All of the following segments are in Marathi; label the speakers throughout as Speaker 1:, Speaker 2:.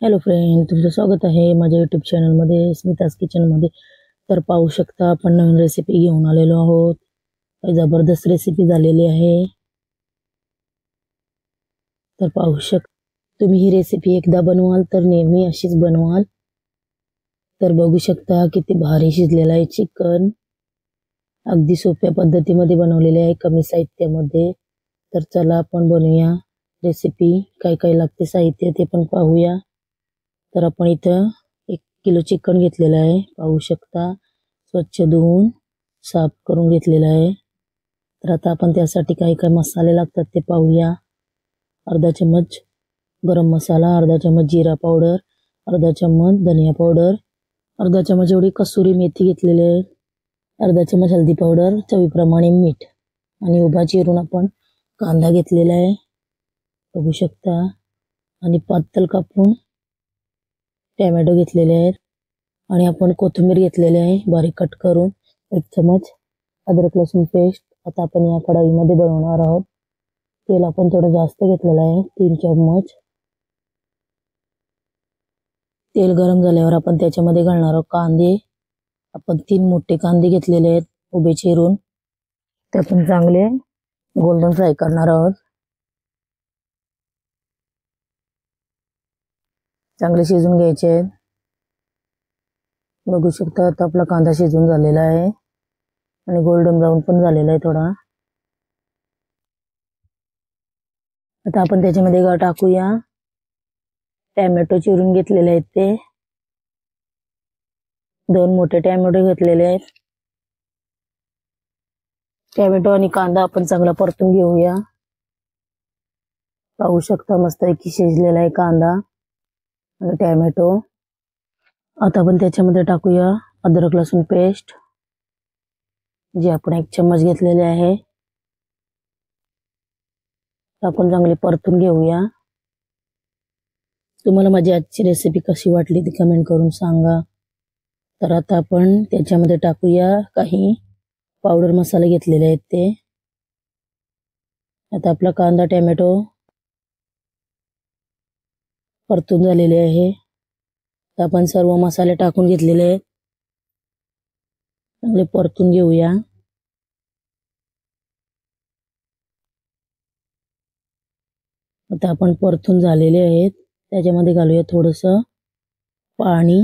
Speaker 1: हॅलो फ्रेंड, तुमचं स्वागत आहे माझ्या यूट्यूब चॅनलमध्ये स्मिताज किचनमध्ये. तर पाहू शकता आपण नवीन रेसिपी घेऊन आलेलो आहोत. जबरदस्त रेसिपी झालेली आहे. तर पाहू तुम्ही ही रेसिपी एकदा बनवाल तर नेहमी अशीच बनवाल. तर बघू शकता किती भारी शिजलेला आहे चिकन. अगदी सोप्या पद्धतीमध्ये बनवलेले आहे, कमी साहित्यामध्ये. तर चला आपण बनवूया रेसिपी. काय काय लागते साहित्य ते पण पाहूया. तर आपण इथं 1 किलो चिकन घेतलेलं आहे. पाहू शकता स्वच्छ धुवून साफ करून घेतलेलं आहे. तर आता आपण त्यासाठी काय काय मसाले लागतात ते पाहूया. अर्धा चम्मच गरम मसाला, अर्धा चम्मच जिरा पावडर, अर्धा चम्मच धनिया पावडर, अर्धा चम्मच एवढी कसुरी मेथी घेतलेली आहे, अर्धा चम्मच हळदी पावडर, चवीप्रमाणे मीठ आणि उभा चिरून आपण कांदा घेतलेला आहे. बघू शकता. आणि पातळ कापून टोमॅटो घेतलेले आहेत आणि आपण कोथिंबीर घेतलेली आहे बारीक कट करून. 1 चम्मच अद्रक लसूण पेस्ट. आता आपण या कढईमध्ये बनवणार आहोत. तेल आपण थोडं जास्त घेतलेलं आहे, 3 चम्मच. तेल गरम झाल्यावर आपण त्याच्यामध्ये घालणार आहोत कांदे. आपण 3 मोठे कांदे घेतलेले आहेत उभे चिरून. ते आपण चांगले गोल्डन फ्राय करणार आहोत. चांगले शिजून घ्यायचे आहेत. बघू शकता आता आपला कांदा शिजून झालेला आहे आणि गोल्डन ब्राऊन पण झालेला आहे थोडा. आता आपण त्याच्यामध्ये टाकूया टोमॅटो चिरून घेतलेले आहेत ते. 2 मोठे टोमॅटो घेतलेले आहेत. टोमॅटो आणि कांदा आपण चांगला परतून घेऊया. पाहू शकता मस्तपैकी शिजलेला आहे कांदा आणि टोमॅटो. आता आपण त्याच्यामध्ये टाकूया अद्रक लसूण पेस्ट, जी आपण 1 चम्मच घेतलेले आहे. आपण चांगली परतून घेऊया. तुम्हाला माझी आजची रेसिपी कशी वाटली ती कमेंट करून सांगा. तर आता आपण त्याच्यामध्ये टाकूया काही पावडर मसाले घेतलेले आहेत ते. आता आपला कांदा टोमॅटो परतून झालेले आहे. तर आपण सर्व मसाले टाकून घेतलेले आहेत. चांगले परतून घेऊया. आता आपण परतून झालेले आहेत. त्याच्यामध्ये घालूया थोडंसं पाणी.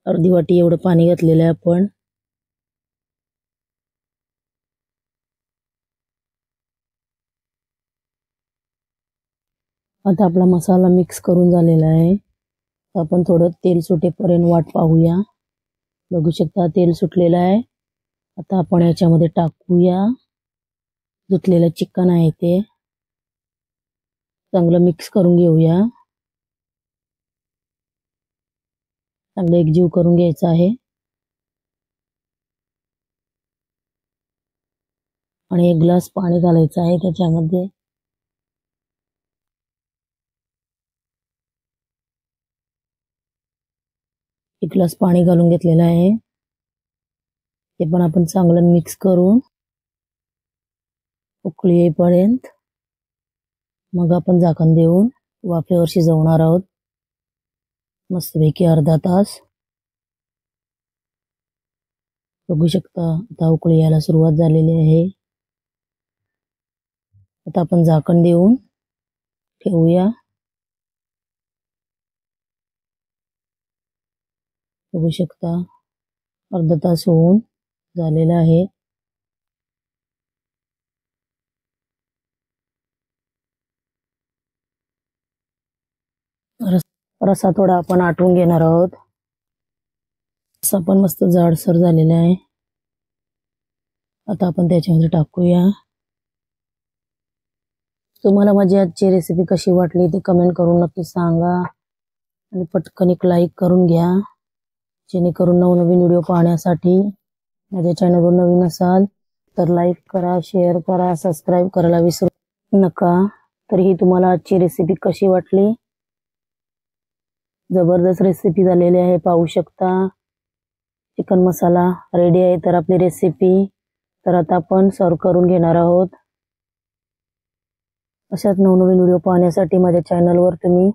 Speaker 1: अर्धी वाटी एवढं पाणी घातलेलं आहे आपण. आता आपला मसाला मिक्स करून झालेला आहे. आपण थोडं तेल सुटेपर्यंत वाट पाहूया. बघू शकता तेल सुटलेलं आहे. आता आपण याच्यामध्ये टाकूया धुतलेलं चिकन आहे ते. चांगलं मिक्स करून घेऊया. चांगलं एकजीव करून घ्यायचं आहे. आणि 1 ग्लास पाणी घालायचं आहे त्याच्यामध्ये. एक ग्लास पाणी घालून घेतलेलं आहे. ते पण आपण चांगलं मिक्स करून उकळी येईपर्यंत मग आपण झाकण देऊन वाफेवर शिजवणार आहोत मस्तपैकी अर्धा तास. बघू शकता आता उकळी यायला सुरुवात झालेली आहे. आता आपण झाकण देऊन ठेवूया. बघू शकता अर्धा तास होऊन झालेला आहे. रसा थोडा आपण आटवून घेणार आहोत. रसा पण मस्त जाडसर झालेला आहे. आता आपण त्याच्यामध्ये टाकूया. तुम्हाला माझी आजची रेसिपी कशी वाटली ते कमेंट करून नक्की सांगा. आणि पटकन एक लाईक करून घ्या, जेणेकरून नवनवीन व्हिडिओ पाहण्यासाठी. माझ्या चॅनलवर नवीन असाल तर लाईक करा, शेअर करा, सबस्क्राईब करायला विसरू नका. तरीही तुम्हाला आजची रेसिपी कशी वाटली? जबरदस्त रेसिपी झालेली आहे. पाहू शकता चिकन मसाला रेडी आहे. तर आपली रेसिपी तर आता आपण सर्व करून घेणार आहोत. अशाच नवनवीन व्हिडिओ पाहण्यासाठी माझ्या चॅनलवर तुम्ही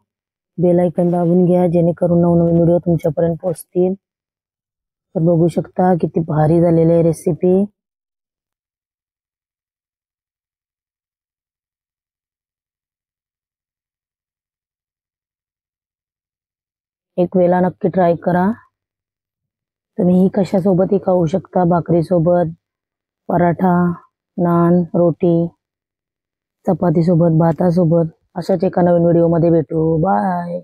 Speaker 1: बेल आयकॉन दाबून घ्या, जेणेकरून नवनवीन व्हिडिओ तुमच्यापर्यंत पोहोचतील. तर बघू शकता किती भारी झालेली आहे रेसिपी. एक वेळा नक्की ट्राय करा. तुम्ही ही कशासोबतही खाऊ शकता, भाकरीसोबत, पराठा, नान, रोटी, चपातीसोबत, भातासोबत. अशाच एका नवीन व्हिडिओमध्ये भेटू. बाय.